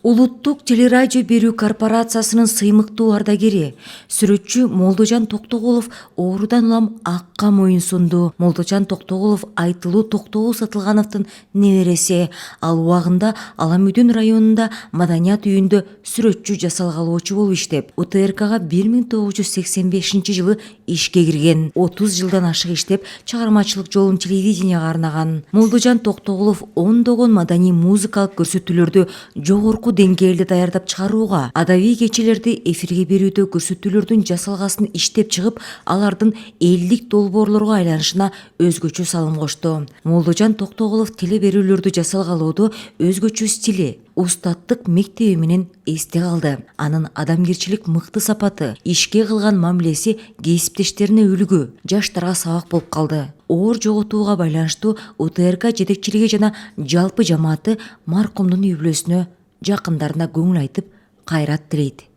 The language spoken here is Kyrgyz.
Улуттук телерадио берүү корпорациясынын сыймыктуу ардагери, сүрөтчү Молдожан Токтогулов оорудан улам акка моюн сунду. Молдожан Токтогулов Айтылуу Токтогул Сатылгановдун небереси. Ал убагында Аламүдүн районунда маданият үйүндө сүрөтчү жасалгалоочу болуп иштеп, УТРКга 1985-жылы ишке кирген. 30 жылдан ашык иштеп, чыгармачылык жолун телевиденияга арнаган. Молдожан Токтогулов ондогон маданий музыкалык көрсөтүүлөрдү жогорку деңгээлде даярдап чыгарууга, адабий кечелерди эфирге берүүдө көрсөтүүлөрдүн жасалгасын иштеп чыгып, алардын элдик долбоорлорго айланышына өзгөчө салым кошту. Молдожан Токтогулов теле берүүлөрдү жасалгалоодо өзгөчө стили, устаттык мектеби менен эсте калды. Анын адамгерчилик мыкты сапаты, ишке кылган мамилеси кесиптештерине үлгү, жаштарга сабак болуп калды. Оор жоготууга байланыштуу УТРК жетекчилиги жана жалпы жамааты маркумдун үй бүлөсүнө, жакындарына көңүл айтып, кайрат тилейт.